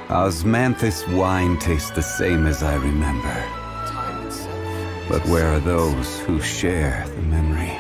Osmanthus wine tastes the same as I remember. But where are those who share the memory?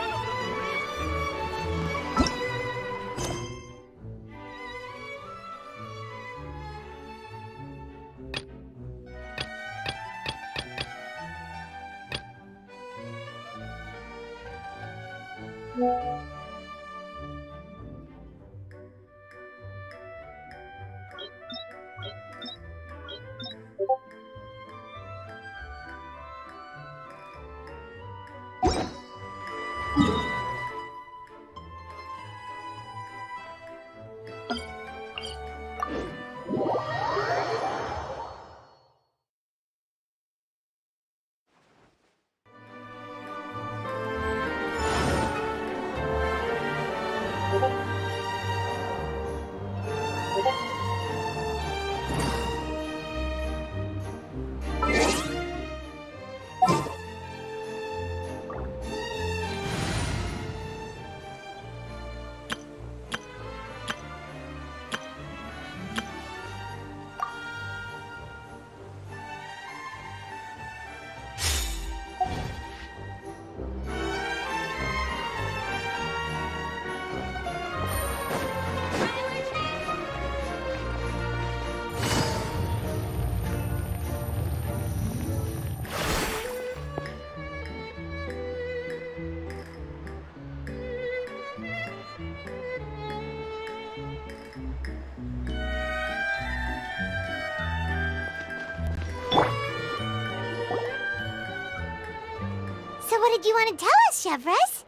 So what did you want to tell us, Chevres?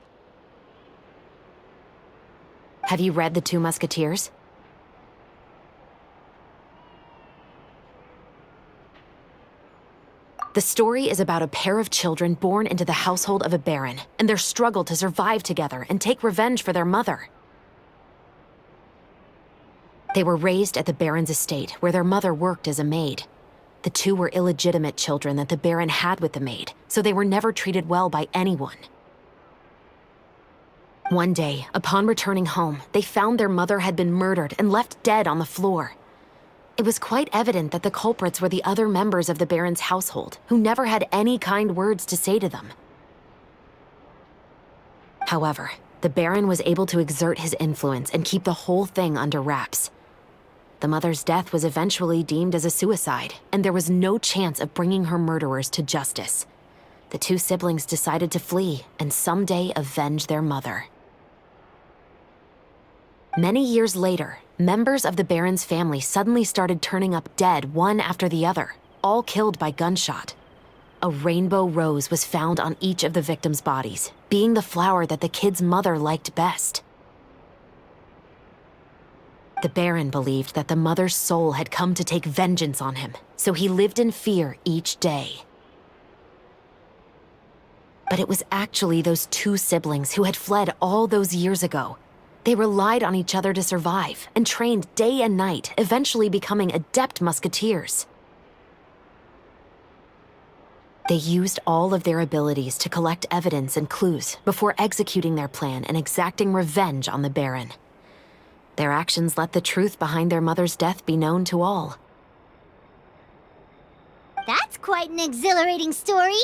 Have you read The Two Musketeers? The story is about a pair of children born into the household of a baron, and their struggle to survive together and take revenge for their mother. They were raised at the baron's estate, where their mother worked as a maid. The two were illegitimate children that the baron had with the maid, so they were never treated well by anyone. One day, upon returning home, they found their mother had been murdered and left dead on the floor. It was quite evident that the culprits were the other members of the baron's household, who never had any kind words to say to them. However, the baron was able to exert his influence and keep the whole thing under wraps. The mother's death was eventually deemed as a suicide, and there was no chance of bringing her murderers to justice. The two siblings decided to flee and someday avenge their mother. Many years later, members of the baron's family suddenly started turning up dead one after the other, all killed by gunshot. A rainbow rose was found on each of the victims' bodies, being the flower that the kid's mother liked best. The baron believed that the mother's soul had come to take vengeance on him, so he lived in fear each day. But it was actually those two siblings who had fled all those years ago. They relied on each other to survive and trained day and night, eventually becoming adept musketeers. They used all of their abilities to collect evidence and clues before executing their plan and exacting revenge on the baron. Their actions let the truth behind their mother's death be known to all. That's quite an exhilarating story.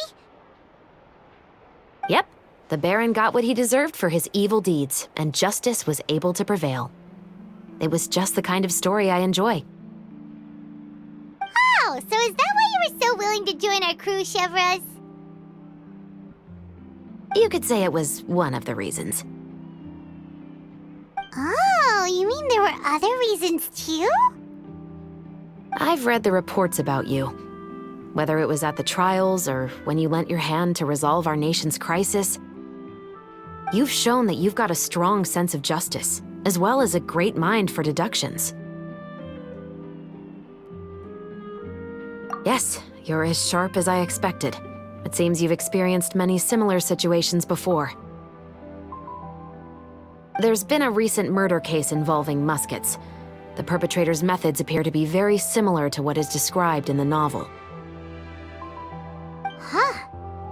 Yep, the baron got what he deserved for his evil deeds, and justice was able to prevail. It was just the kind of story I enjoy. Oh, so is that why you were so willing to join our crew, Chevres? You could say it was one of the reasons. Oh, you mean there were other reasons too? I've read the reports about you. Whether it was at the trials or when you lent your hand to resolve our nation's crisis, you've shown that you've got a strong sense of justice, as well as a great mind for deductions. Yes, you're as sharp as I expected. It seems you've experienced many similar situations before. There's been a recent murder case involving muskets. The perpetrator's methods appear to be very similar to what is described in the novel. Huh,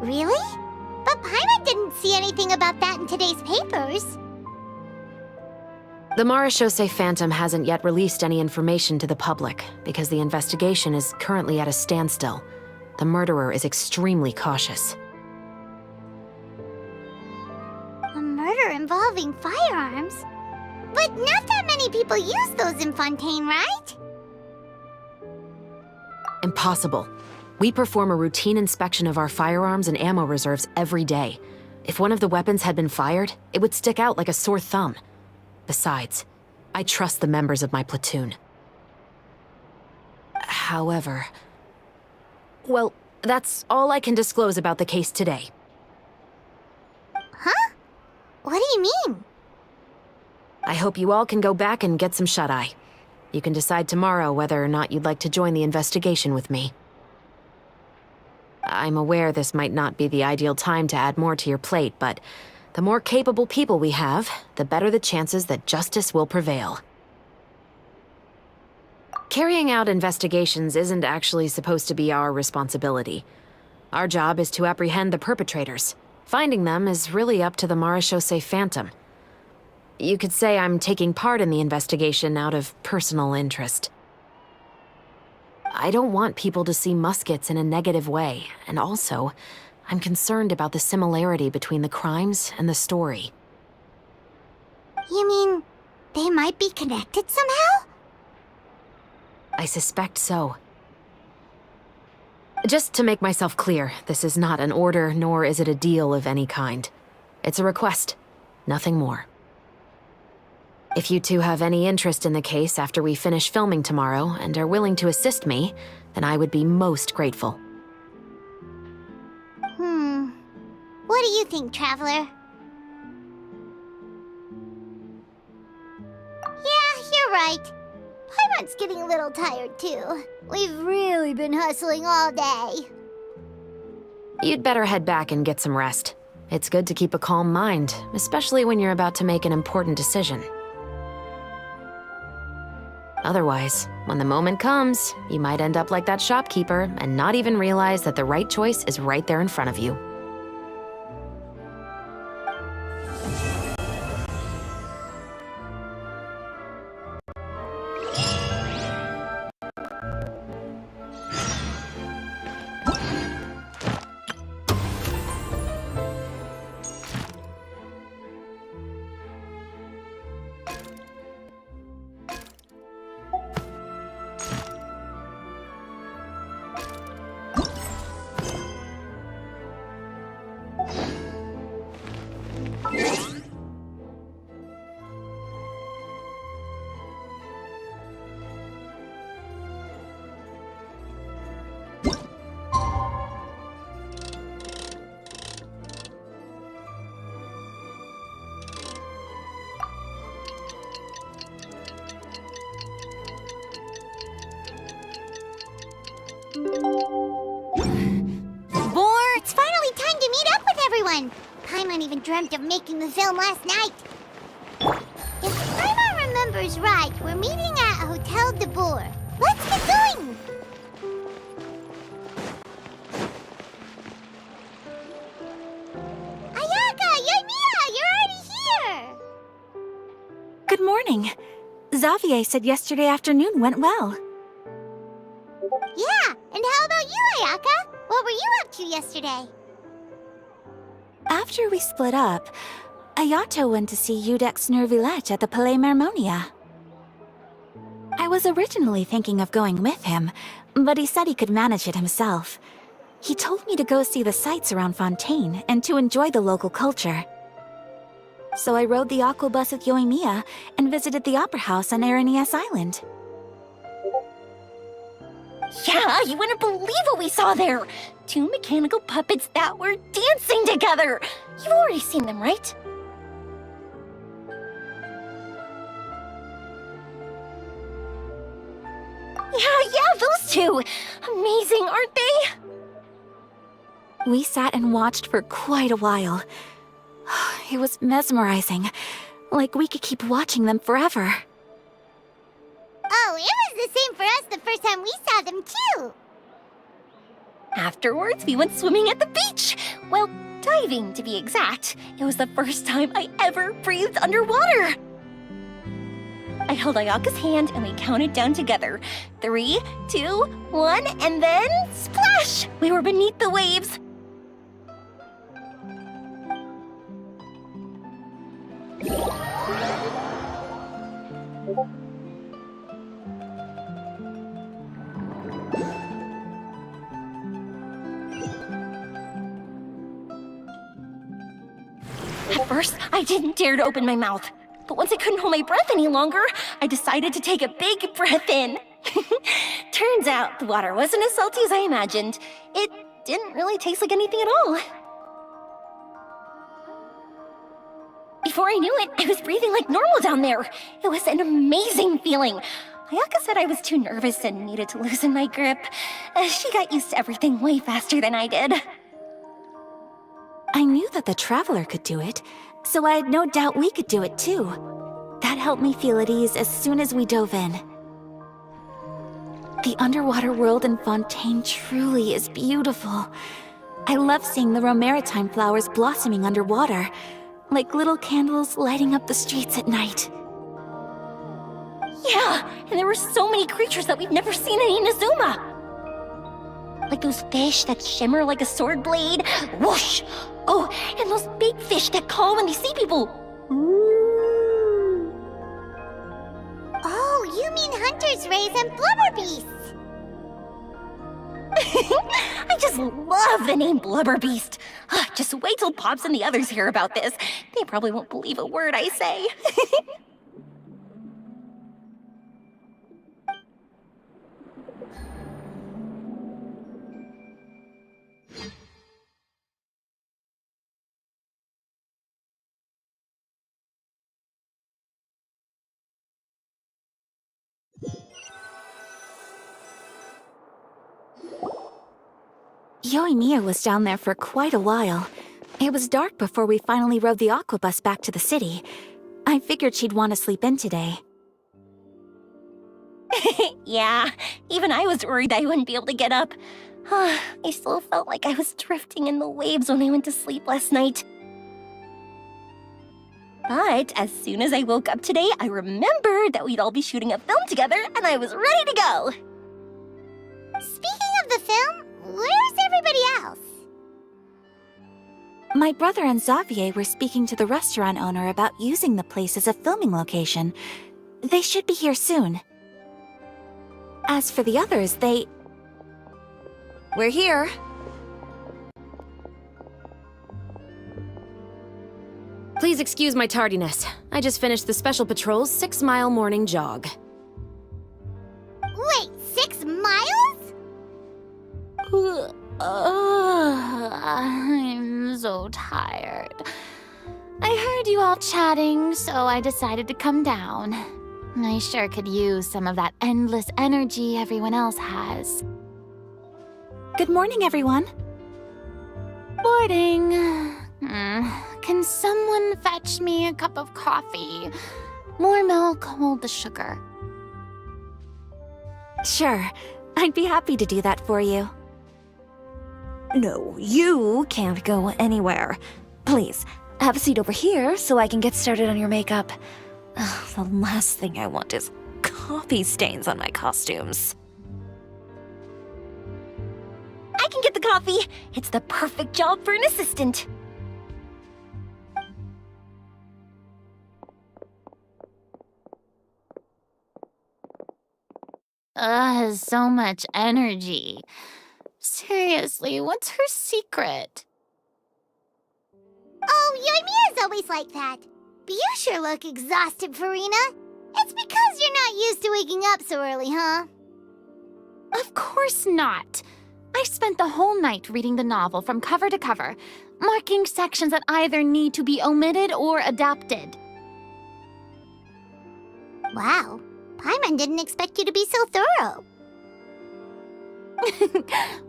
really? But Paimon didn't see anything about that in today's papers. The Marechaussee Phantom hasn't yet released any information to the public because the investigation is currently at a standstill. The murderer is extremely cautious. A murder involving firearms? But not that many people use those in Fontaine, right? Impossible. We perform a routine inspection of our firearms and ammo reserves every day. If one of the weapons had been fired, it would stick out like a sore thumb. Besides, I trust the members of my platoon. However... well, that's all I can disclose about the case today. Huh? What do you mean? I hope you all can go back and get some shut-eye. You can decide tomorrow whether or not you'd like to join the investigation with me. I'm aware this might not be the ideal time to add more to your plate, but the more capable people we have, the better the chances that justice will prevail. Carrying out investigations isn't actually supposed to be our responsibility. Our job is to apprehend the perpetrators. Finding them is really up to the Marechaussee Phantom. You could say I'm taking part in the investigation out of personal interest. I don't want people to see muskets in a negative way, and also, I'm concerned about the similarity between the crimes and the story. You mean, they might be connected somehow? I suspect so. Just to make myself clear, this is not an order, nor is it a deal of any kind. It's a request, nothing more. If you two have any interest in the case after we finish filming tomorrow and are willing to assist me, then I would be most grateful. What do you think, Traveler? Yeah, you're right. Paimon's getting a little tired, too. We've really been hustling all day. You'd better head back and get some rest. It's good to keep a calm mind, especially when you're about to make an important decision. Otherwise, when the moment comes, you might end up like that shopkeeper and not even realize that the right choice is right there in front of you. It's finally time to meet up with everyone. Paimon even dreamt of making the film last night. If Paimon remembers right, we're meeting at Hotel de Boer. Let's get going! Ayaka! Yoimiya! You're already here! Good morning. Xavier said yesterday afternoon went well. Yeah, and how about you, Ayaka? What were you up to yesterday? After we split up, Ayato went to see Udex Nervillette at the Palais Marmonia. I was originally thinking of going with him, but he said he could manage it himself. He told me to go see the sights around Fontaine and to enjoy the local culture. So I rode the aqua bus with Yoimiya and visited the Opera House on Aranias Island. Yeah, you wouldn't believe what we saw there! 2 mechanical puppets that were dancing together! You've already seen them, right? Yeah, those two! Amazing, aren't they? We sat and watched for quite a while. It was mesmerizing, like we could keep watching them forever. Oh, it was the same for us the first time we saw them, too! Afterwards, we went swimming at the beach! Well, diving, to be exact. It was the first time I ever breathed underwater! held Ayaka's hand and we counted down together. 3, 2, 1, and then splash! We were beneath the waves. At first, I didn't dare to open my mouth. But once I couldn't hold my breath any longer, I decided to take a big breath in. Turns out the water wasn't as salty as I imagined. It didn't really taste like anything at all. Before I knew it, I was breathing like normal down there. It was an amazing feeling. Ayaka said I was too nervous and needed to loosen my grip. She got used to everything way faster than I did. I knew that the Traveler could do it, so I had no doubt we could do it too. That helped me feel at ease as soon as we dove in. The underwater world in Fontaine truly is beautiful. I love seeing the romaritime flowers blossoming underwater, like little candles lighting up the streets at night. Yeah, and there were so many creatures that we've never seen in Inazuma. Like those fish that shimmer like a sword blade. Whoosh! Oh, and those big fish that call when they see people. Oh, you mean hunter's rays and blubber beasts. I just love the name Blubber Beast. Just wait till Pops and the others hear about this. They probably won't believe a word I say. Yoimiya was down there for quite a while. It was dark before we finally rode the aquabus back to the city. I figured she'd want to sleep in today. Yeah, even I was worried I wouldn't be able to get up. I still felt like I was drifting in the waves when I went to sleep last night. But as soon as I woke up today, I remembered that we'd all be shooting a film together, and I was ready to go. Speaking of the film, where's everybody else? My brother and Xavier were speaking to the restaurant owner about using the place as a filming location. They should be here soon. As for the others, We're here. Please excuse my tardiness. I just finished the Special Patrol's 6-mile morning jog. Wait, 6 miles? I'm so tired. I heard you all chatting, so I decided to come down. I sure could use some of that endless energy everyone else has. Good morning, everyone. Morning. Can someone fetch me a cup of coffee? More milk, hold the sugar. Sure, I'd be happy to do that for you. No, you can't go anywhere. Please, have a seat over here so I can get started on your makeup. The last thing I want is coffee stains on my costumes. I can get the coffee. It's the perfect job for an assistant. So much energy. Seriously, what's her secret? Oh, Yoimiya's always like that. But you sure look exhausted, Farina. It's because you're not used to waking up so early, huh? Of course not. I spent the whole night reading the novel from cover to cover, marking sections that either need to be omitted or adapted. Wow, Paimon didn't expect you to be so thorough.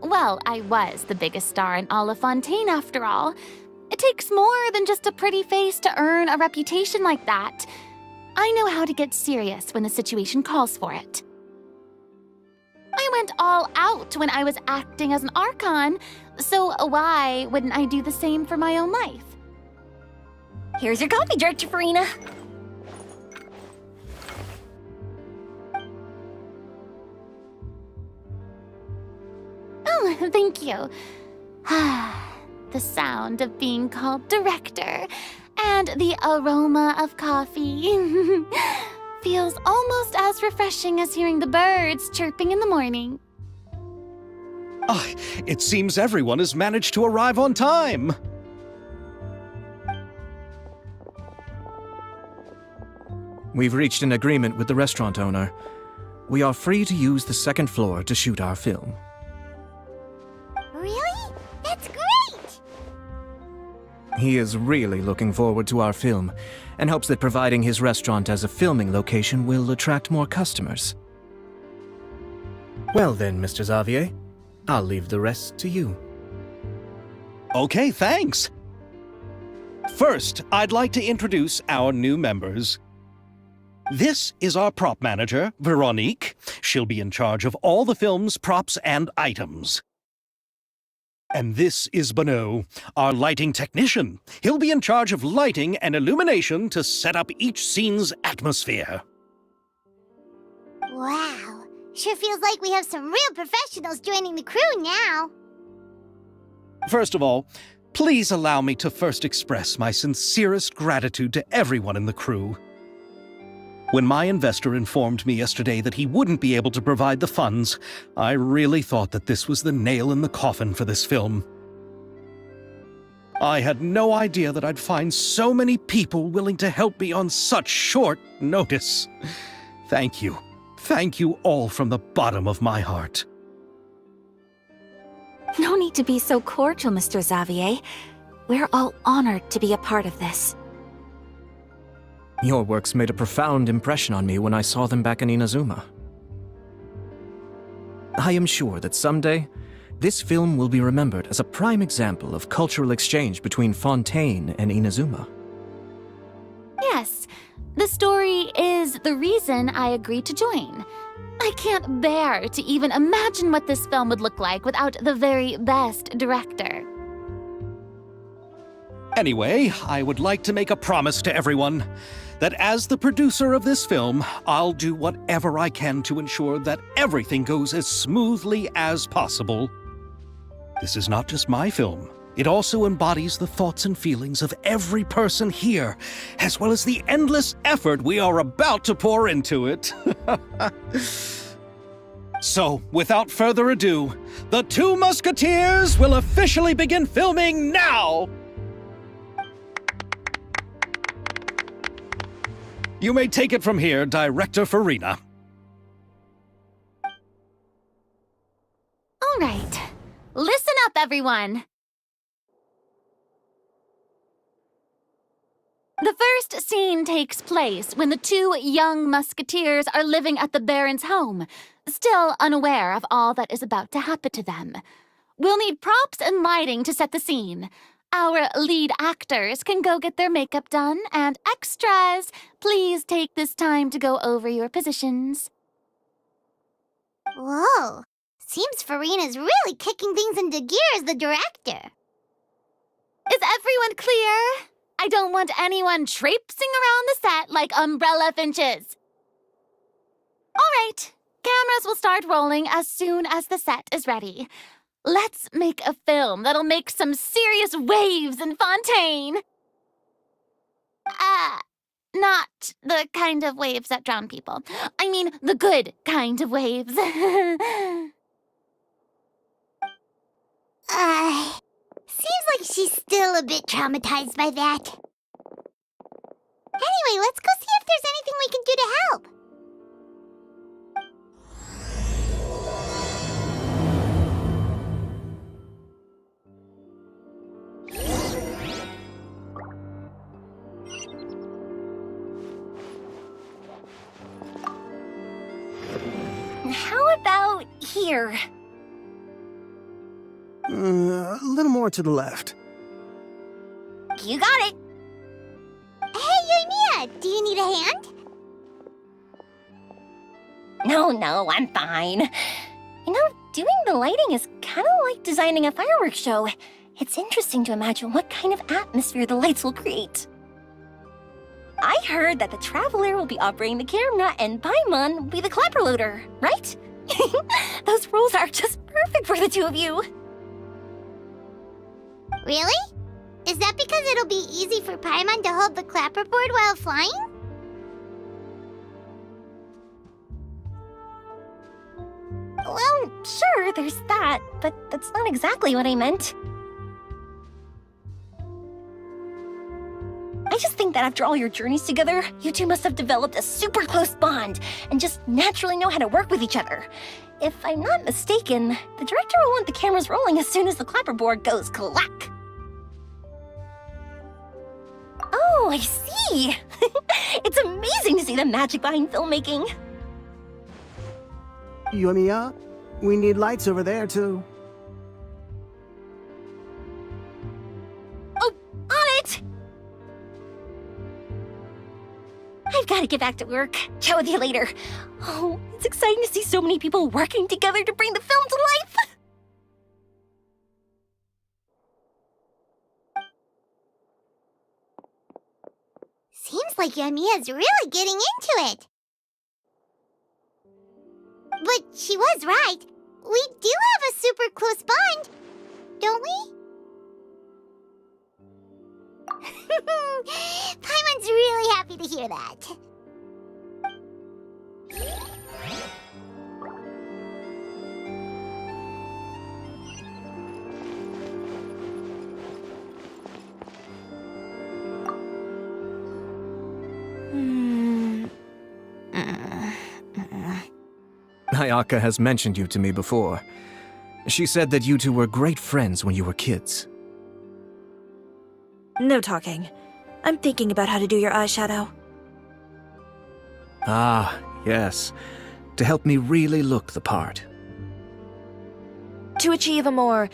Well, I was the biggest star in all of Fontaine after all. It takes more than just a pretty face to earn a reputation like that. I know how to get serious when the situation calls for it. I went all out when I was acting as an Archon, so why wouldn't I do the same for my own life? Here's your coffee, Director Farina. Thank you. The sound of being called director and the aroma of coffee feels almost as refreshing as hearing the birds chirping in the morning. Ah, it seems everyone has managed to arrive on time. We've reached an agreement with the restaurant owner. We are free to use the second floor to shoot our film. Really? That's great! He is really looking forward to our film and hopes that providing his restaurant as a filming location will attract more customers. Well then, Mr. Xavier, I'll leave the rest to you. Okay, thanks. First, I'd like to introduce our new members. This is our prop manager, Veronique. She'll be in charge of all the film's props and items. And this is Bono, our lighting technician. He'll be in charge of lighting and illumination to set up each scene's atmosphere. Wow. Sure feels like we have some real professionals joining the crew now. First of all, please allow me to first express my sincerest gratitude to everyone in the crew. When my investor informed me yesterday that he wouldn't be able to provide the funds, I really thought that this was the nail in the coffin for this film. I had no idea that I'd find so many people willing to help me on such short notice. Thank you. Thank you all from the bottom of my heart. No need to be so cordial, Mr. Xavier. We're all honored to be a part of this. Your works made a profound impression on me when I saw them back in Inazuma. I am sure that someday, this film will be remembered as a prime example of cultural exchange between Fontaine and Inazuma. Yes, the story is the reason I agreed to join. I can't bear to even imagine what this film would look like without the very best director. Anyway, I would like to make a promise to everyone that as the producer of this film, I'll do whatever I can to ensure that everything goes as smoothly as possible. This is not just my film. It also embodies the thoughts and feelings of every person here, as well as the endless effort we are about to pour into it. So, without further ado, The Two Musketeers will officially begin filming now! You may take it from here, Director Farina. All right, listen up, everyone. The first scene takes place when the two young musketeers are living at the Baron's home, still unaware of all that is about to happen to them. We'll need props and lighting to set the scene. Our lead actors can go get their makeup done, and extras, please take this time to go over your positions. Whoa. Seems Farina's really kicking things into gear as the director. Is everyone clear? I don't want anyone traipsing around the set like umbrella finches. All right, cameras will start rolling as soon as the set is ready. Let's make a film that'll make some serious waves in Fontaine. Not the kind of waves that drown people. I mean, the good kind of waves. Seems like she's still a bit traumatized by that. Anyway, let's go see if there's anything we can do to help. How about here? A little more to the left. You got it. Hey, Mia, do you need a hand? No, I'm fine. You know, doing the lighting is kind of like designing a fireworks show. It's interesting to imagine what kind of atmosphere the lights will create. I heard that the Traveler will be operating the camera and Paimon will be the clapper loader, right? Those rules are just perfect for the two of you. Really? Is that because it'll be easy for Paimon to hold the clapperboard while flying? Well, sure, there's that, but that's not exactly what I meant. I just think that after all your journeys together, you two must have developed a super close bond and just naturally know how to work with each other. If I'm not mistaken, the director will want the cameras rolling as soon as the clapperboard goes clack. Oh, I see! It's amazing to see the magic behind filmmaking. Yumiya, we need lights over there, too. Oh, on it! I've got to get back to work. Chat with you later. Oh, it's exciting to see so many people working together to bring the film to life. Seems like Yumiya's really getting into it. But she was right. We do have a super close bond, don't we? Paimon's really happy to hear that. Ayaka has mentioned you to me before. She said that you two were great friends when you were kids. No talking. I'm thinking about how to do your eyeshadow. Ah, yes. To help me really look the part. To achieve a more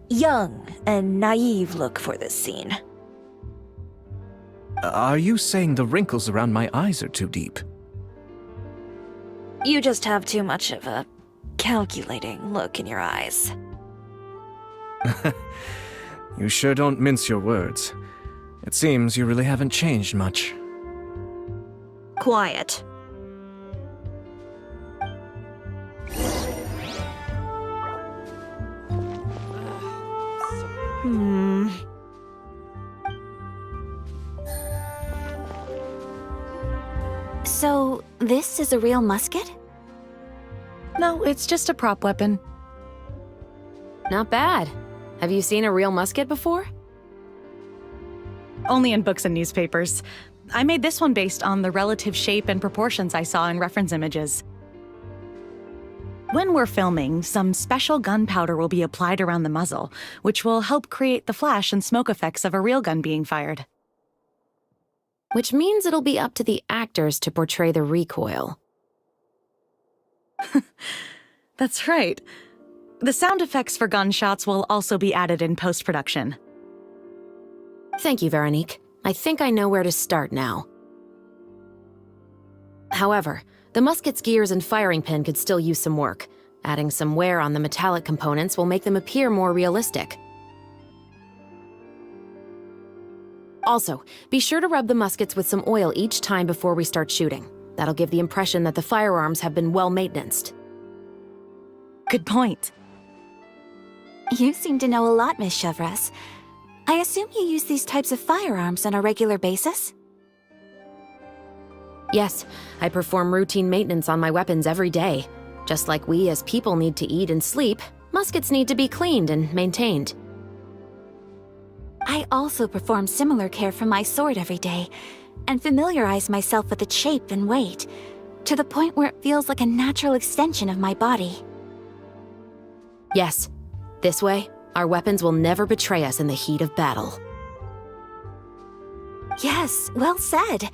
young and naive look for this scene. Are you saying the wrinkles around my eyes are too deep? You just have too much of a calculating look in your eyes. You sure don't mince your words. It seems you really haven't changed much. Quiet. So, this is a real musket? No, it's just a prop weapon. Not bad. Have you seen a real musket before? Only in books and newspapers. I made this one based on the relative shape and proportions I saw in reference images. When we're filming, some special gunpowder will be applied around the muzzle, which will help create the flash and smoke effects of a real gun being fired. Which means it'll be up to the actors to portray the recoil. That's right. The sound effects for gunshots will also be added in post-production. Thank you, Veronique. I think I know where to start now. However, the musket's gears and firing pin could still use some work. Adding some wear on the metallic components will make them appear more realistic. Also, be sure to rub the muskets with some oil each time before we start shooting. That'll give the impression that the firearms have been well-maintained. Good point. You seem to know a lot, Miss Chevres. I assume you use these types of firearms on a regular basis? Yes, I perform routine maintenance on my weapons every day. Just like we as people need to eat and sleep, muskets need to be cleaned and maintained. I also perform similar care for my sword every day, and familiarize myself with its shape and weight, to the point where it feels like a natural extension of my body. Yes, this way, our weapons will never betray us in the heat of battle. Yes, well said.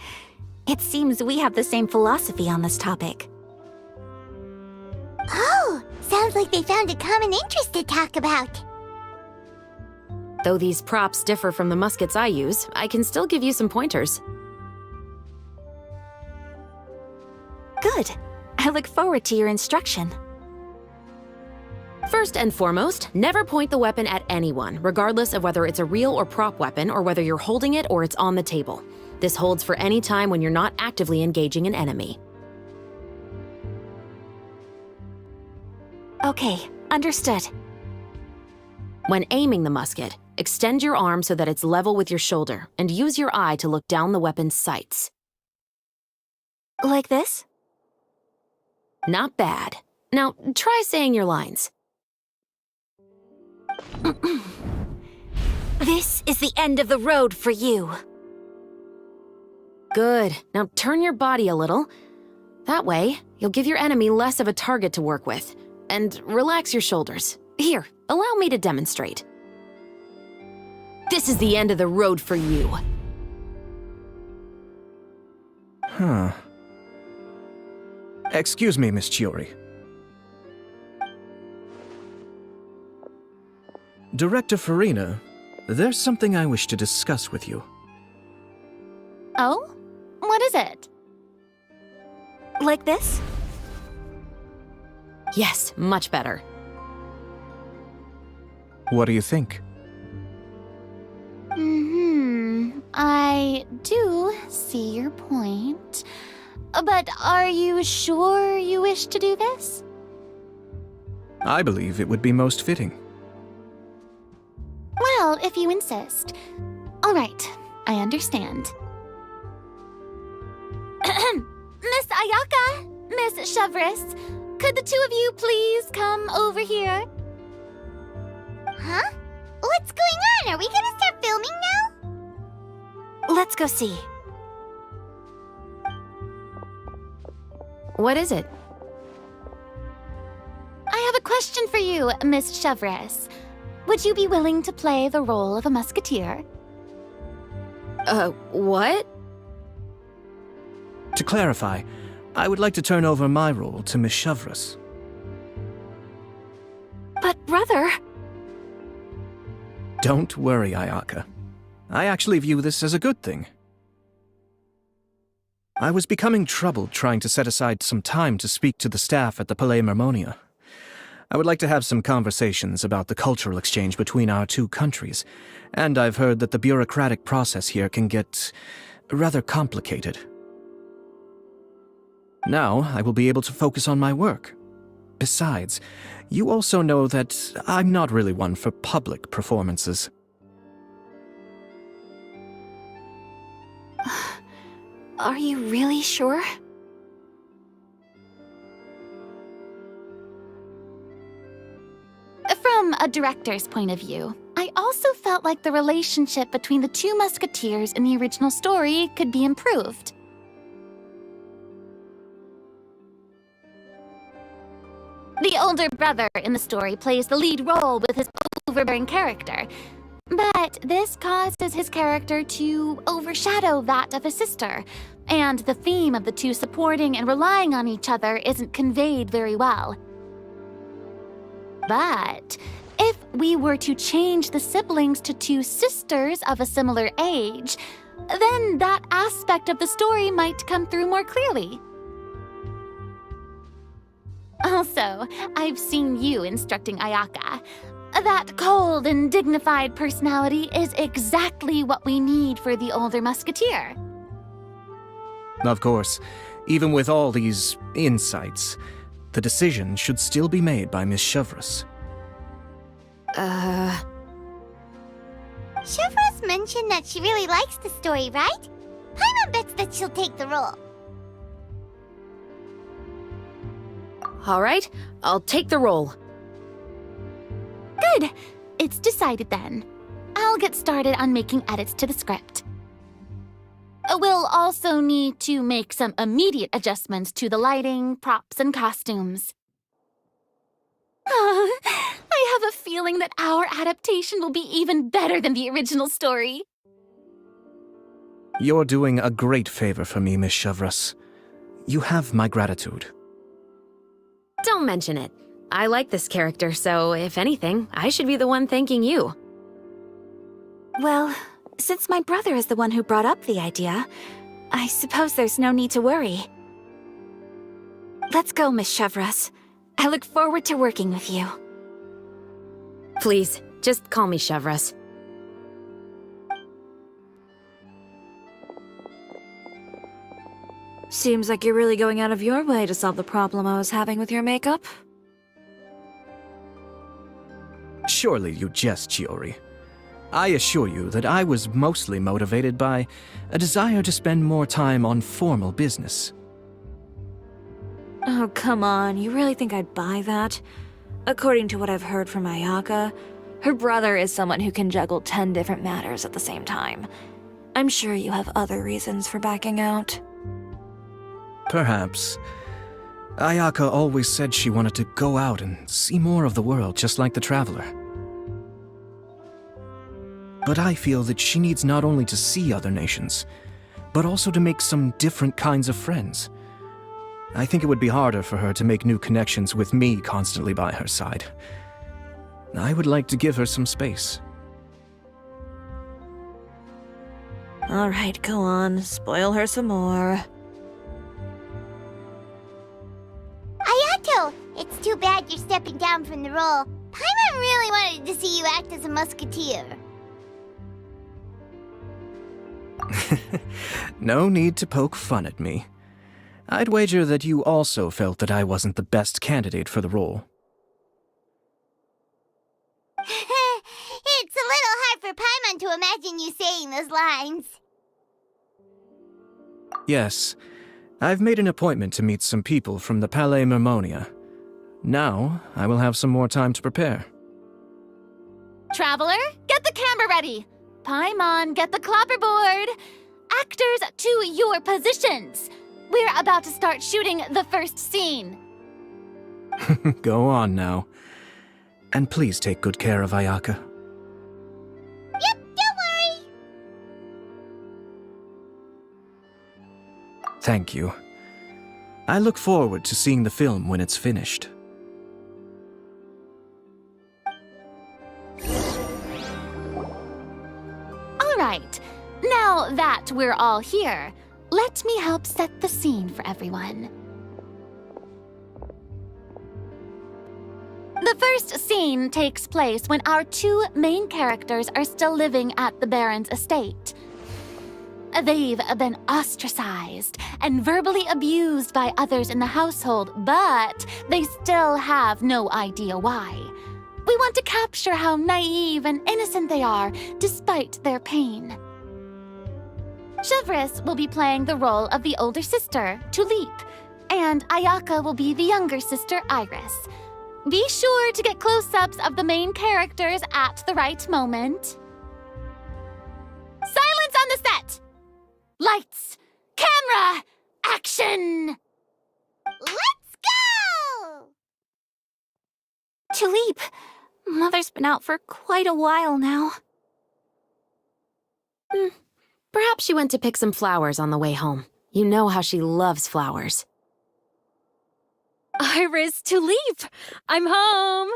It seems we have the same philosophy on this topic. Oh, sounds like they found a common interest to talk about. Though these props differ from the muskets I use, I can still give you some pointers. Good. I look forward to your instruction. First and foremost, never point the weapon at anyone, regardless of whether it's a real or prop weapon or whether you're holding it or it's on the table. This holds for any time when you're not actively engaging an enemy. Okay, understood. When aiming the musket, extend your arm so that it's level with your shoulder, and use your eye to look down the weapon's sights. Like this? Not bad. Now, try saying your lines. This is the end of the road for you. Good. Now turn your body a little. That way, you'll give your enemy less of a target to work with. And relax your shoulders. Here, allow me to demonstrate. This is the end of the road for you. Huh. Excuse me, Miss Chiori. Director Farina, there's something I wish to discuss with you. Oh? What is it? Like this? Yes, much better. What do you think? I do see your point. But are you sure you wish to do this? I believe it would be most fitting. Well, if you insist. All right, I understand. Miss Ayaka, Miss Chevris, could the two of you please come over here? Huh? What's going on? Are we gonna start filming now? Let's go see. What is it? I have a question for you, Miss Chevris. Would you be willing to play the role of a musketeer? What? To clarify, I would like to turn over my role to Miss Chevris. But brother... Don't worry, Ayaka. I actually view this as a good thing. I was becoming troubled trying to set aside some time to speak to the staff at the Palais Mermonia. I would like to have some conversations about the cultural exchange between our two countries, and I've heard that the bureaucratic process here can get rather complicated. Now, I will be able to focus on my work. Besides, you also know that I'm not really one for public performances. Are you really sure? From a director's point of view, I also felt like the relationship between the two musketeers in the original story could be improved. The older brother in the story plays the lead role with his overbearing character, but this causes his character to overshadow that of his sister, and the theme of the two supporting and relying on each other isn't conveyed very well. But if we were to change the siblings to two sisters of a similar age, then that aspect of the story might come through more clearly. Also, I've seen you instructing Ayaka. That cold and dignified personality is exactly what we need for the older musketeer. Of course, even with all these insights, the decision should still be made by Miss Chevris. Chevris mentioned that she really likes the story, right? Paimon bets that she'll take the role. All right, I'll take the role. Good. It's decided then. I'll get started on making edits to the script. We'll also need to make some immediate adjustments to the lighting, props, and costumes. I have a feeling that our adaptation will be even better than the original story. You're doing a great favor for me, Miss Chevris. You have my gratitude. Don't mention it. I like this character, so if anything, I should be the one thanking you. Well, since my brother is the one who brought up the idea, I suppose there's no need to worry. Let's go, Miss Chevris. I look forward to working with you. Please, just call me Chevris. Seems like you're really going out of your way to solve the problem I was having with your makeup. Surely you jest, Chiori. I assure you that I was mostly motivated by a desire to spend more time on formal business. Oh, come on. You really think I'd buy that? According to what I've heard from Ayaka, her brother is someone who can juggle 10 different matters at the same time. I'm sure you have other reasons for backing out. Perhaps. Ayaka always said she wanted to go out and see more of the world, just like the Traveler. But I feel that she needs not only to see other nations, but also to make some different kinds of friends. I think it would be harder for her to make new connections with me constantly by her side. I would like to give her some space. Alright, go on. Spoil her some more. Ayato, it's too bad you're stepping down from the role. Paimon really wanted to see you act as a musketeer. No need to poke fun at me. I'd wager that you also felt that I wasn't the best candidate for the role. It's a little hard for Paimon to imagine you saying those lines. Yes, I've made an appointment to meet some people from the Palais Mermonia. Now, I will have some more time to prepare. Traveler, get the camera ready. Paimon, get the clapperboard. Actors, to your positions. We're about to start shooting the first scene. Go on now. And please take good care of Ayaka. Yep, don't worry. Thank you. I look forward to seeing the film when it's finished. All right, now that we're all here, let me help set the scene for everyone. The first scene takes place when our two main characters are still living at the Baron's estate. They've been ostracized and verbally abused by others in the household, but they still have no idea why. We want to capture how naive and innocent they are, despite their pain. Chevris will be playing the role of the older sister, Tulip, and Ayaka will be the younger sister, Iris. Be sure to get close-ups of the main characters at the right moment. Silence on the set! Lights, camera, action! Let's go! Tulip, Mother's been out for quite a while now. Perhaps she went to pick some flowers on the way home. You know how she loves flowers. Iris, Tulip! I'm home!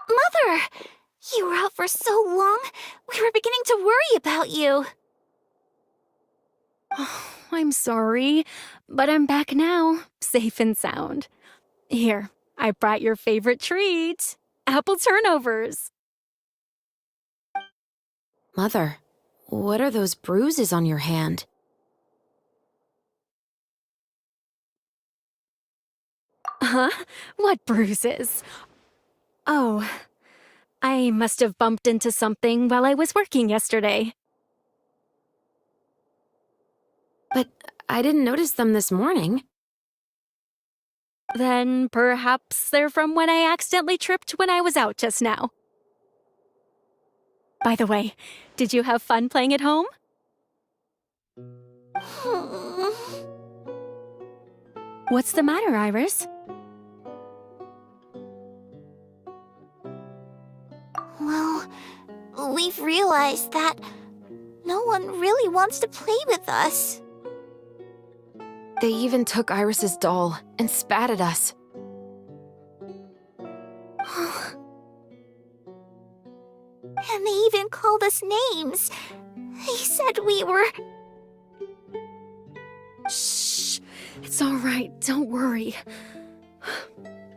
Mother! You were out for so long, we were beginning to worry about you. Oh, I'm sorry, but I'm back now, safe and sound. Here, I brought your favorite treat, apple turnovers. Mother, what are those bruises on your hand? Huh? What bruises? Oh, I must have bumped into something while I was working yesterday. But I didn't notice them this morning. Then perhaps they're from when I accidentally tripped when I was out just now. By the way, did you have fun playing at home? What's the matter, Iris? Well, we've realized that no one really wants to play with us. They even took Iris's doll and spat at us. And they even called us names. They said we were... Shh! It's all right, don't worry.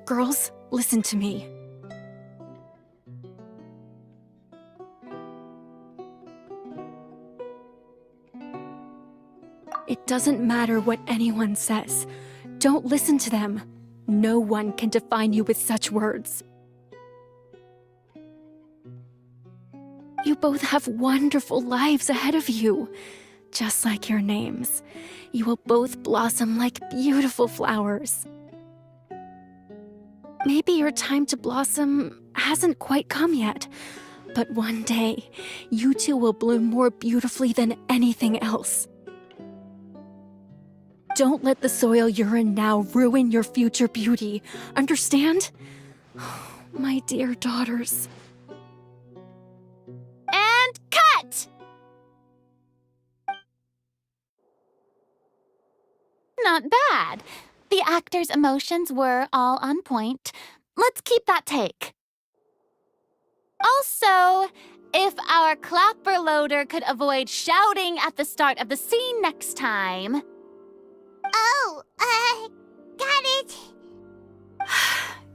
Girls, listen to me. It doesn't matter what anyone says. Don't listen to them. No one can define you with such words. You both have wonderful lives ahead of you. Just like your names. You will both blossom like beautiful flowers. Maybe your time to blossom hasn't quite come yet, but one day, you two will bloom more beautifully than anything else. Don't let the soil you're in now ruin your future beauty. Understand? My dear daughters. And cut! Not bad. The actor's emotions were all on point. Let's keep that take. Also, if our clapper loader could avoid shouting at the start of the scene next time. Oh, got it.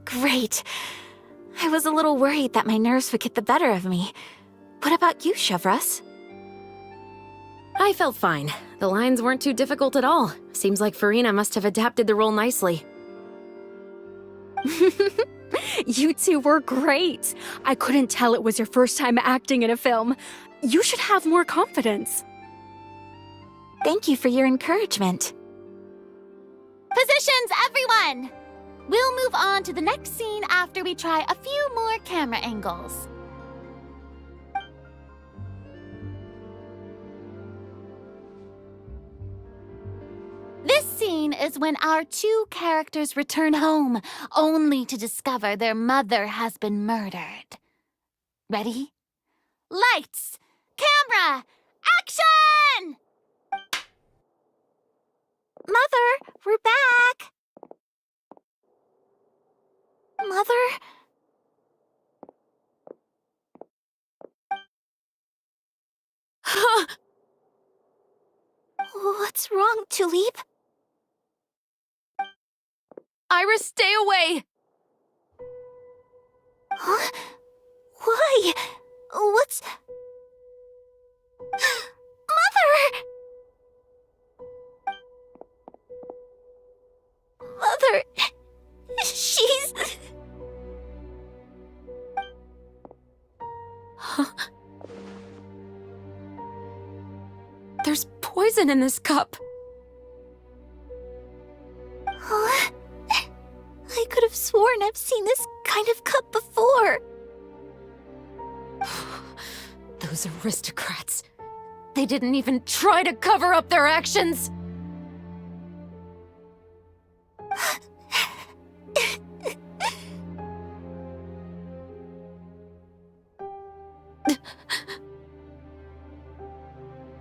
Great. I was a little worried that my nerves would get the better of me. What about you, Chevros? I felt fine. The lines weren't too difficult at all. Seems like Farina must have adapted the role nicely. You two were great. I couldn't tell it was your first time acting in a film. You should have more confidence. Thank you for your encouragement. Positions, everyone! We'll move on to the next scene after we try a few more camera angles. This scene is when our two characters return home, only to discover their mother has been murdered. Ready? Lights! Camera! Action! Mother, we're back! Mother? What's wrong, Tulip? Iris, stay away! Huh? Why? What's... Mother! Mother... She's... There's poison in this cup. Huh? I could have sworn I've seen this kind of cup before. Those aristocrats. They didn't even try to cover up their actions.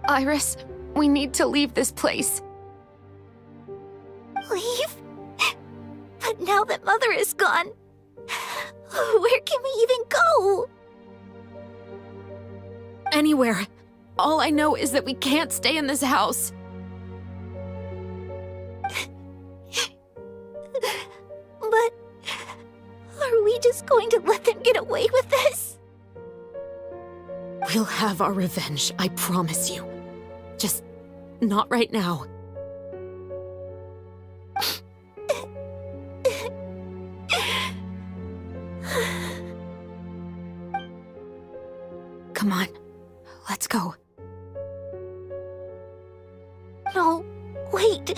Iris, we need to leave this place. Leave? But now that Mother is gone, where can we even go? Anywhere. All I know is that we can't stay in this house. But are we just going to let them get away with this? We'll have our revenge, I promise you. Just not right now. Come on, let's go. No, wait.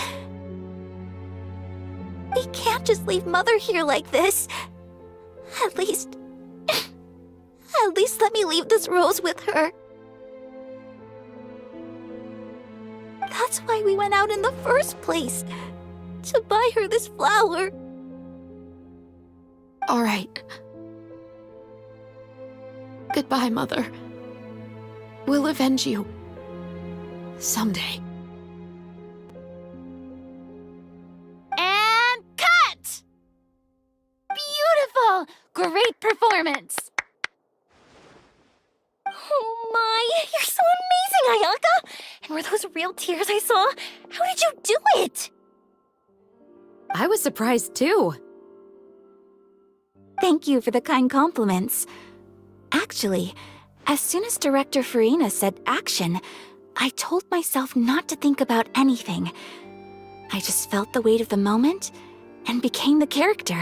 We can't just leave Mother here like this. At least let me leave this rose with her. That's why we went out in the first place. To buy her this flower. All right. Goodbye, Mother. We'll avenge you. Someday. And cut! Beautiful! Great performance! Oh my, you're so amazing, Ayaka! And were those real tears I saw? How did you do it? I was surprised too. Thank you for the kind compliments. Actually, as soon as Director Farina said action, I told myself not to think about anything. I just felt the weight of the moment and became the character.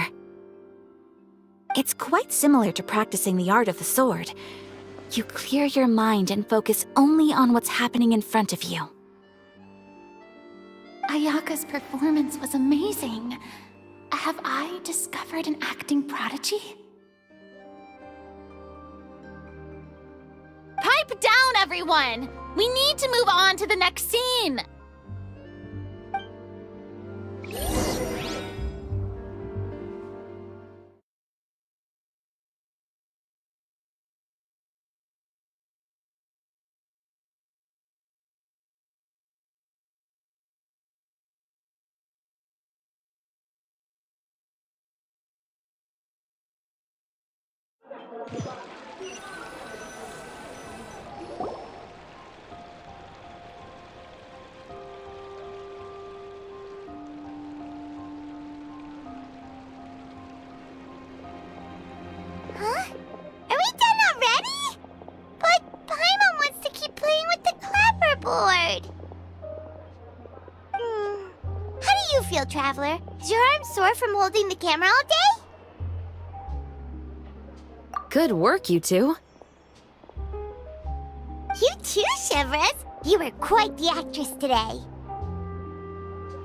It's quite similar to practicing the art of the sword. You clear your mind and focus only on what's happening in front of you. Ayaka's performance was amazing. Have I discovered an acting prodigy? Pipe down, everyone! We need to move on to the next scene! Huh? Are we done already? But Paimon wants to keep playing with the clapperboard. How do you feel, Traveler? Is your arm sore from holding the camera all day? Good work, you two. You too, Shivers. You were quite the actress today.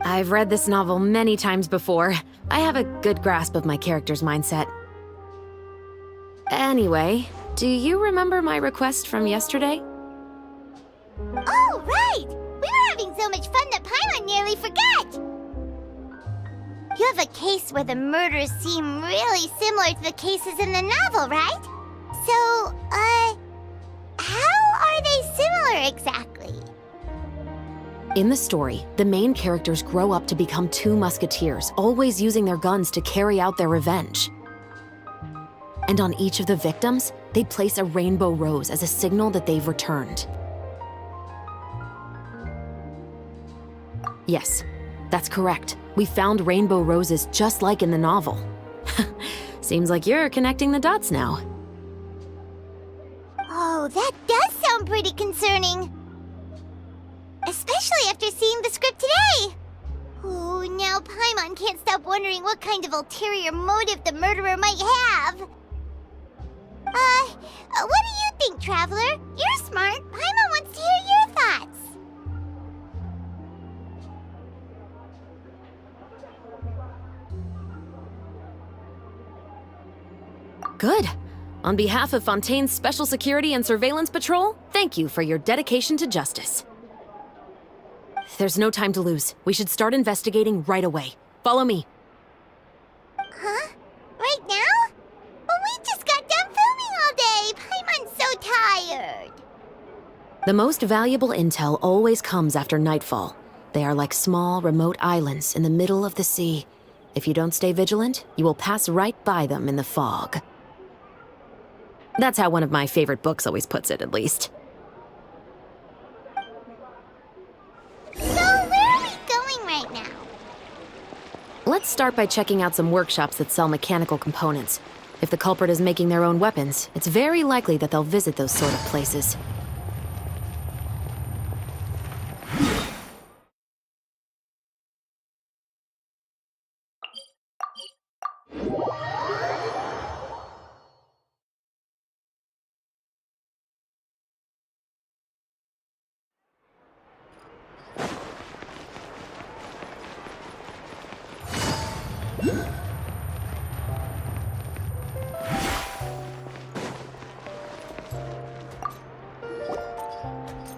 I've read this novel many times before. I have a good grasp of my character's mindset. Anyway, do you remember my request from yesterday? Oh, right! We were having so much fun that Paimon nearly forgot! You have a case where the murders seem really similar to the cases in the novel, right? So, how are they similar exactly? In the story, the main characters grow up to become two musketeers, always using their guns to carry out their revenge. And on each of the victims, they place a rainbow rose as a signal that they've returned. Yes, that's correct. We found rainbow roses just like in the novel. Seems like you're connecting the dots now. Oh, that does sound pretty concerning. Especially after seeing the script today. Oh, now Paimon can't stop wondering what kind of ulterior motive the murderer might have. What do you think, Traveler? You're smart. Paimon wants to hear your thoughts. Good. On behalf of Fontaine's Special Security and Surveillance Patrol, thank you for your dedication to justice. There's no time to lose. We should start investigating right away. Follow me. Huh? Right now? But we just got done filming all day. Paimon's so tired. The most valuable intel always comes after nightfall. They are like small, remote islands in the middle of the sea. If you don't stay vigilant, you will pass right by them in the fog. That's how one of my favorite books always puts it, at least. So, where are we going right now? Let's start by checking out some workshops that sell mechanical components. If the culprit is making their own weapons, it's very likely that they'll visit those sort of places.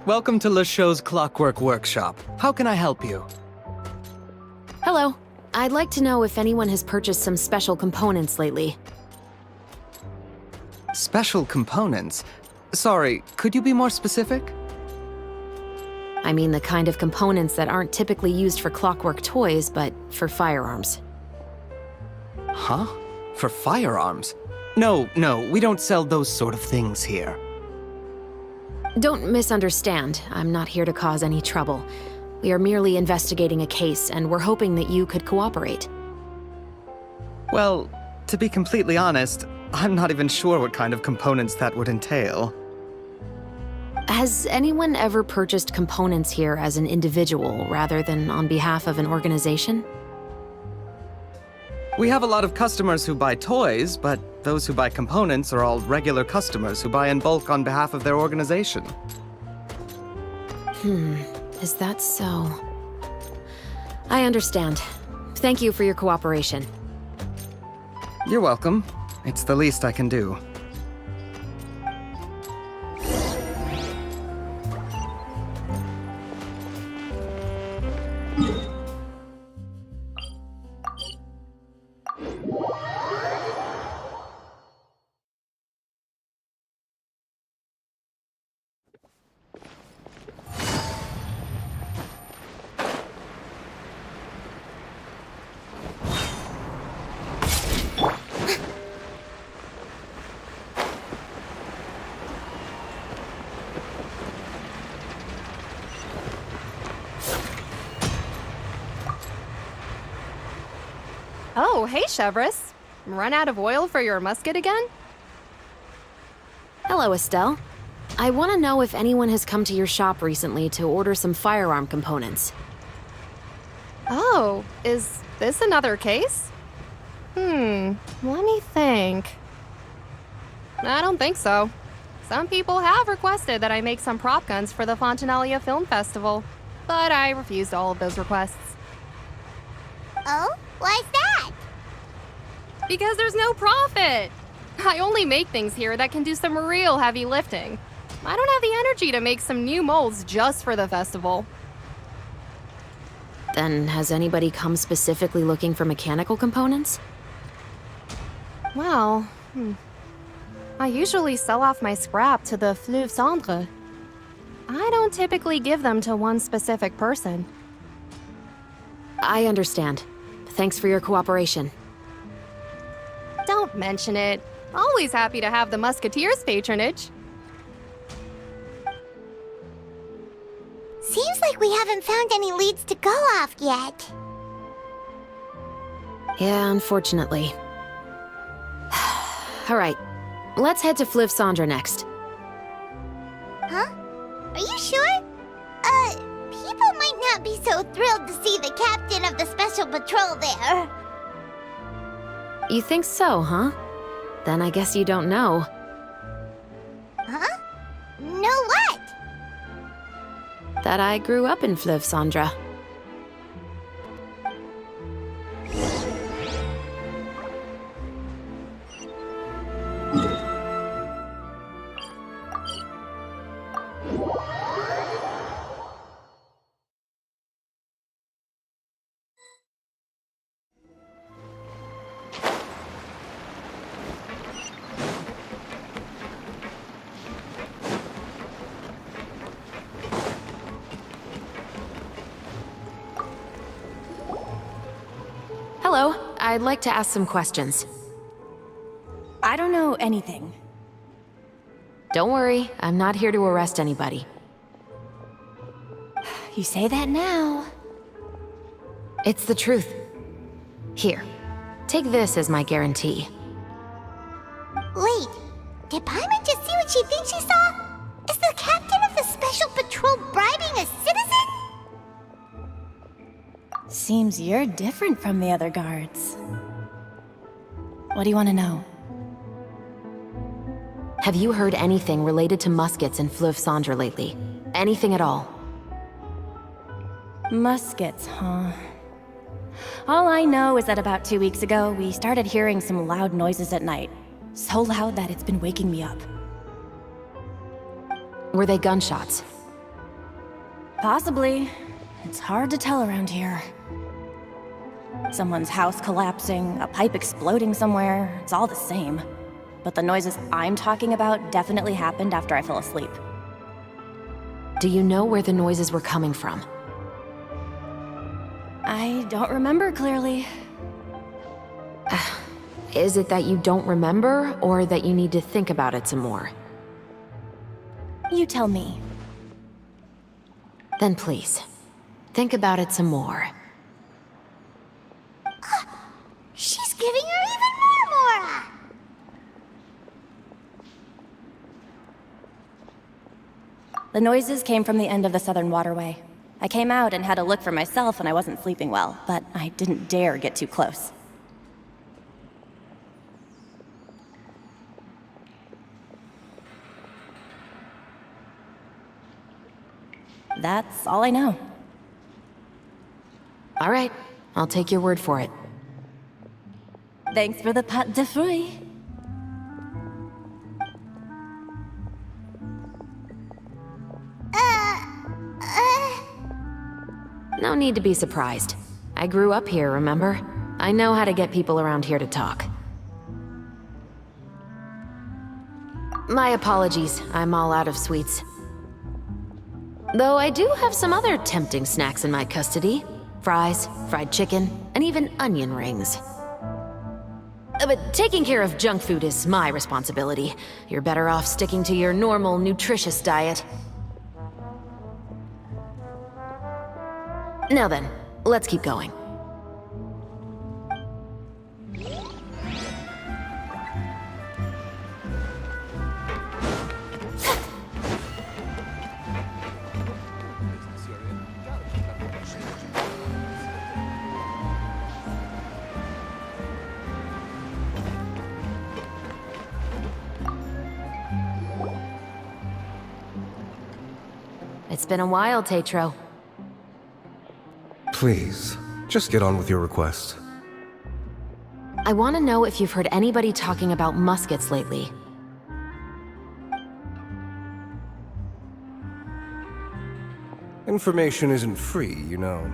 Welcome to LeChaux's Clockwork Workshop. How can I help you? Hello. I'd like to know if anyone has purchased some special components lately. Special components? Sorry, could you be more specific? I mean the kind of components that aren't typically used for clockwork toys, but for firearms. Huh? For firearms? No, we don't sell those sort of things here. Don't misunderstand. I'm not here to cause any trouble. We are merely investigating a case, and we're hoping that you could cooperate. Well, to be completely honest, I'm not even sure what kind of components that would entail. Has anyone ever purchased components here as an individual rather than on behalf of an organization? We have a lot of customers who buy toys, but those who buy components are all regular customers who buy in bulk on behalf of their organization. Is that so? I understand. Thank you for your cooperation. You're welcome. It's the least I can do. Oh, hey, Chevris. Run out of oil for your musket again? Hello, Estelle. I want to know if anyone has come to your shop recently to order some firearm components. Oh, is this another case? Let me think. I don't think so. Some people have requested that I make some prop guns for the Fontanalia Film Festival, but I refused all of those requests. Oh? Why's that? Because there's no profit! I only make things here that can do some real heavy lifting. I don't have the energy to make some new molds just for the festival. Then has anybody come specifically looking for mechanical components? Well, I usually sell off my scrap to the Fleuve Cendre. I don't typically give them to one specific person. I understand. Thanks for your cooperation. Don't mention it. Always happy to have the Musketeers' patronage. Seems like we haven't found any leads to go off yet. Yeah, unfortunately. All right, let's head to Fleuve Cendre next. Huh? Are you sure? People might not be so thrilled to see the captain of the special patrol there. You think so, huh? Then I guess you don't know. Huh? Know what? That I grew up in Fleuve Cendre. Hello, I'd like to ask some questions. I don't know anything. Don't worry, I'm not here to arrest anybody. You say that now. It's the truth. Here, take this as my guarantee. Wait, did Paimon just see what she thinks she saw? Is the captain of the special patrol bribing a citizen? Seems you're different from the other guards. What do you want to know? Have you heard anything related to muskets in Fleuve Cendre lately? Anything at all? Muskets, huh? All I know is that about 2 weeks ago, we started hearing some loud noises at night. So loud that it's been waking me up. Were they gunshots? Possibly. It's hard to tell around here. Someone's house collapsing, a pipe exploding somewhere, it's all the same. But the noises I'm talking about definitely happened after I fell asleep. Do you know where the noises were coming from? I don't remember clearly. Is it that you don't remember, or that you need to think about it some more? You tell me. Then please, think about it some more. She's giving her even more Mora! The noises came from the end of the southern waterway. I came out and had a look for myself when I wasn't sleeping well, but I didn't dare get too close. That's all I know. All right, I'll take your word for it. Thanks for the pâte de fruits. No need to be surprised. I grew up here, remember? I know how to get people around here to talk. My apologies, I'm all out of sweets. Though I do have some other tempting snacks in my custody. Fries, fried chicken, and even onion rings. But taking care of junk food is my responsibility. You're better off sticking to your normal, nutritious diet. Now then, let's keep going. It's been a while, Tetro. Please, just get on with your request. I want to know if you've heard anybody talking about muskets lately. Information isn't free, you know.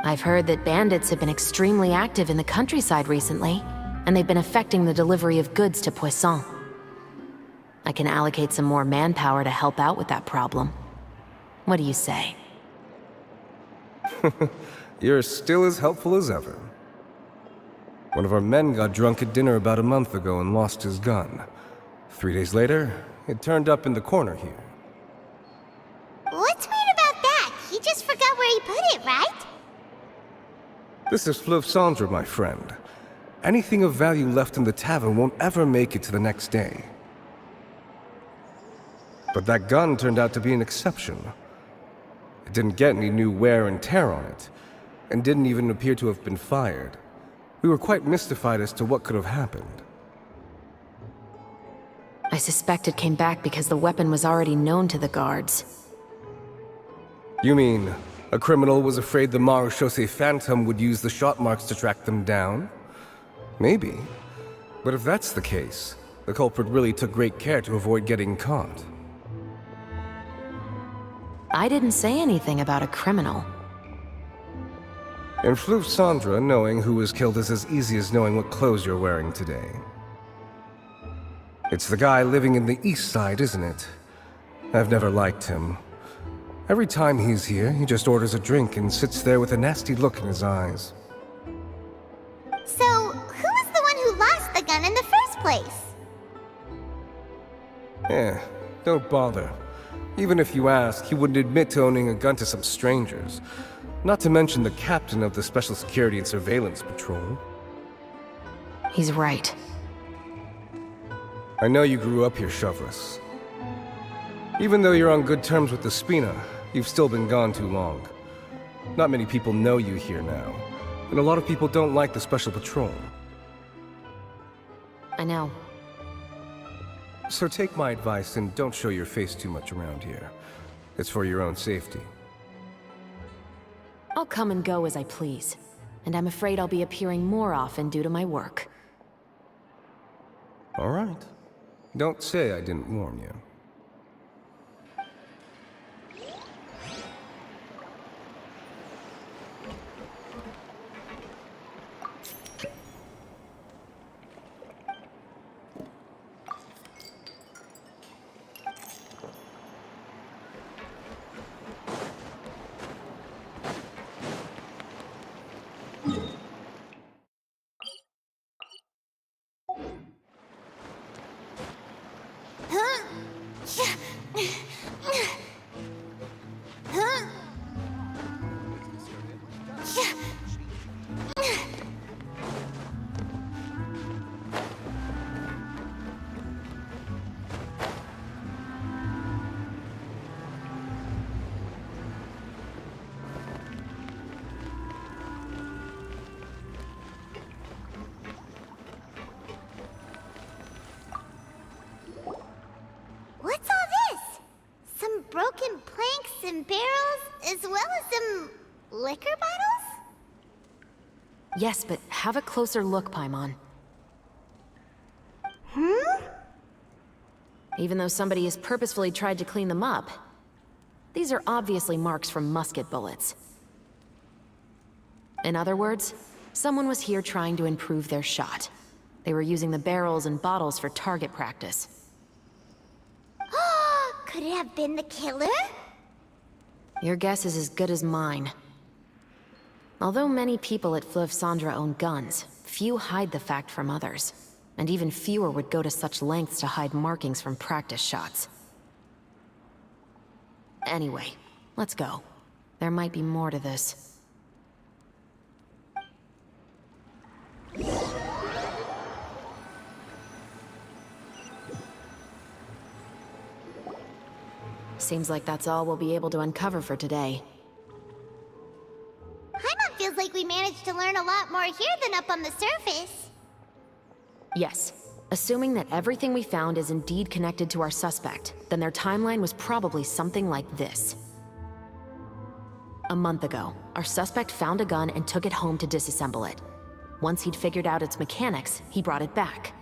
I've heard that bandits have been extremely active in the countryside recently, and they've been affecting the delivery of goods to Poisson. I can allocate some more manpower to help out with that problem. What do you say? You're still as helpful as ever. One of our men got drunk at dinner about a month ago and lost his gun. 3 days later, it turned up in the corner here. What's weird about that? He just forgot where he put it, right? This is Fleuve Cendre, my friend. Anything of value left in the tavern won't ever make it to the next day. But that gun turned out to be an exception. It didn't get any new wear and tear on it, and didn't even appear to have been fired. We were quite mystified as to what could have happened. I suspect it came back because the weapon was already known to the guards. You mean, a criminal was afraid the Marechaussee Phantom would use the shot marks to track them down? Maybe. But if that's the case, the culprit really took great care to avoid getting caught. I didn't say anything about a criminal. In Fleuve Cendre, knowing who was killed is as easy as knowing what clothes you're wearing today. It's the guy living in the east side, isn't it? I've never liked him. Every time he's here, he just orders a drink and sits there with a nasty look in his eyes. So, who was the one who lost the gun in the first place? Don't bother. Even if you ask, he wouldn't admit to owning a gun to some strangers. Not to mention the captain of the Special Security and Surveillance Patrol. He's right. I know you grew up here, Chevreuse. Even though you're on good terms with the Spina, you've still been gone too long. Not many people know you here now, and a lot of people don't like the Special Patrol. I know. So take my advice and don't show your face too much around here. It's for your own safety. I'll come and go as I please, and I'm afraid I'll be appearing more often due to my work. All right. Don't say I didn't warn you. liquor bottles? Yes, but have a closer look, Paimon. Even though somebody has purposefully tried to clean them up, these are obviously marks from musket bullets. In other words, someone was here trying to improve their shot. They were using the barrels and bottles for target practice. Could it have been the killer? Your guess is as good as mine. Although many people at Fleuve Cendre own guns, few hide the fact from others. And even fewer would go to such lengths to hide markings from practice shots. Anyway, let's go. There might be more to this. Seems like that's all we'll be able to uncover for today. Paimon feels like we managed to learn a lot more here than up on the surface. Yes. Assuming that everything we found is indeed connected to our suspect, then their timeline was probably something like this. A month ago, our suspect found a gun and took it home to disassemble it. Once he'd figured out its mechanics, he brought it back.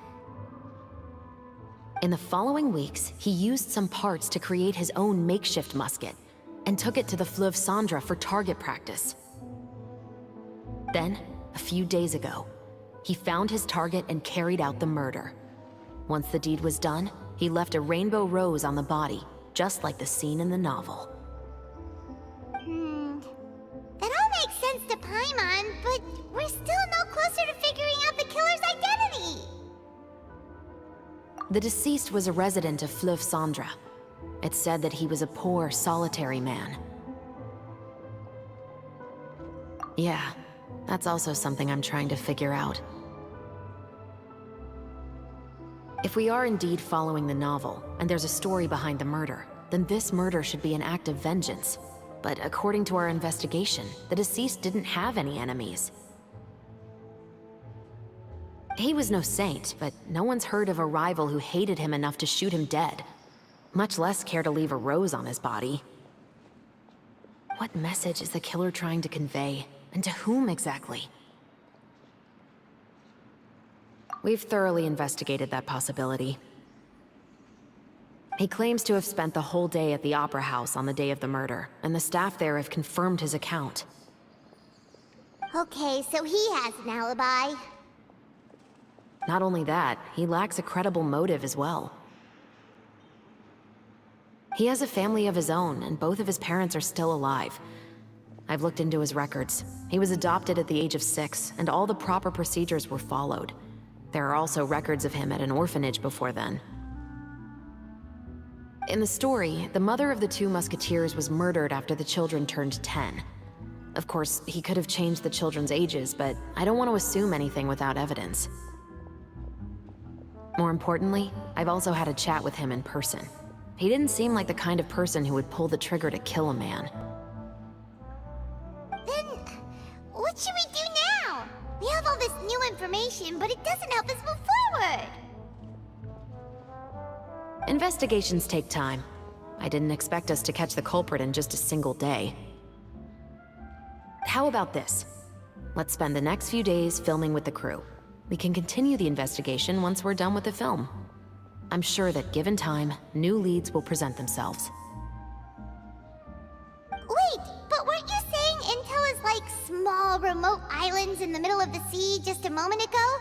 In the following weeks, he used some parts to create his own makeshift musket, and took it to the Fleuve Cendre for target practice. Then, a few days ago, he found his target and carried out the murder. Once the deed was done, he left a rainbow rose on the body, just like the scene in the novel. That all makes sense to Paimon, but we're still no closer to figuring out the killer's identity. The deceased was a resident of Fleuve Cendre. It's said that he was a poor, solitary man. Yeah, that's also something I'm trying to figure out. If we are indeed following the novel, and there's a story behind the murder, then this murder should be an act of vengeance. But according to our investigation, the deceased didn't have any enemies. He was no saint, but no one's heard of a rival who hated him enough to shoot him dead, much less care to leave a rose on his body. What message is the killer trying to convey, and to whom exactly? We've thoroughly investigated that possibility. He claims to have spent the whole day at the Opera House on the day of the murder, and the staff there have confirmed his account. Okay, so he has an alibi. Not only that, he lacks a credible motive as well. He has a family of his own, and both of his parents are still alive. I've looked into his records. He was adopted at the age of 6, and all the proper procedures were followed. There are also records of him at an orphanage before then. In the story, the mother of the 2 musketeers was murdered after the children turned 10. Of course, he could have changed the children's ages, but I don't want to assume anything without evidence. More importantly, I've also had a chat with him in person. He didn't seem like the kind of person who would pull the trigger to kill a man. Then, what should we do now? We have all this new information, but it doesn't help us move forward. Investigations take time. I didn't expect us to catch the culprit in just a single day. How about this? Let's spend the next few days filming with the crew. We can continue the investigation once we're done with the film. I'm sure that given time, new leads will present themselves. Wait, but weren't you saying Intel is like small, remote islands in the middle of the sea just a moment ago?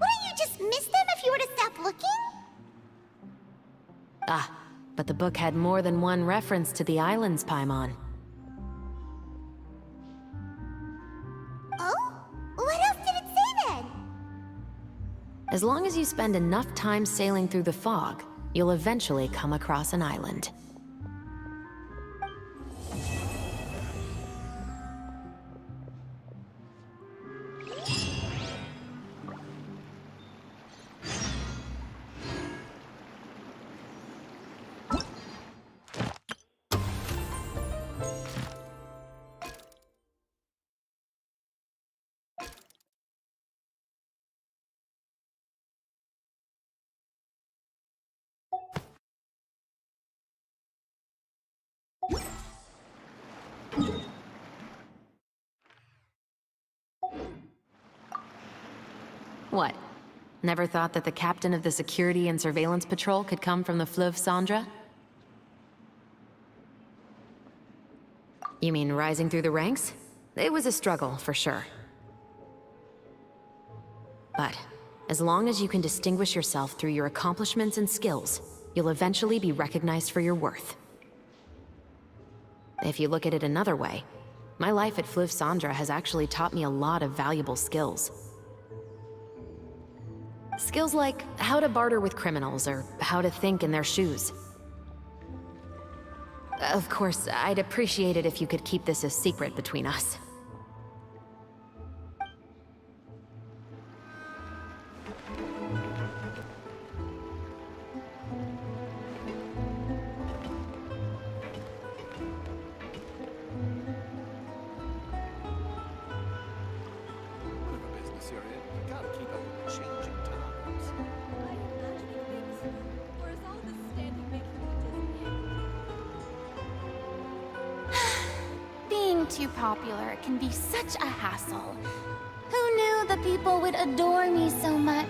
Wouldn't you just miss them if you were to stop looking? Ah, but the book had more than one reference to the islands, Paimon. Oh? What else did it say then? As long as you spend enough time sailing through the fog, you'll eventually come across an island. What? Never thought that the captain of the security and surveillance patrol could come from the Fleuve Cendra? You mean rising through the ranks? It was a struggle, for sure. But as long as you can distinguish yourself through your accomplishments and skills, you'll eventually be recognized for your worth. If you look at it another way, my life at Fleuve Cendra has actually taught me a lot of valuable skills. Skills like how to barter with criminals or how to think in their shoes. Of course, I'd appreciate it if you could keep this a secret between us. Being too popular can be such a hassle. Who knew the people would adore me so much?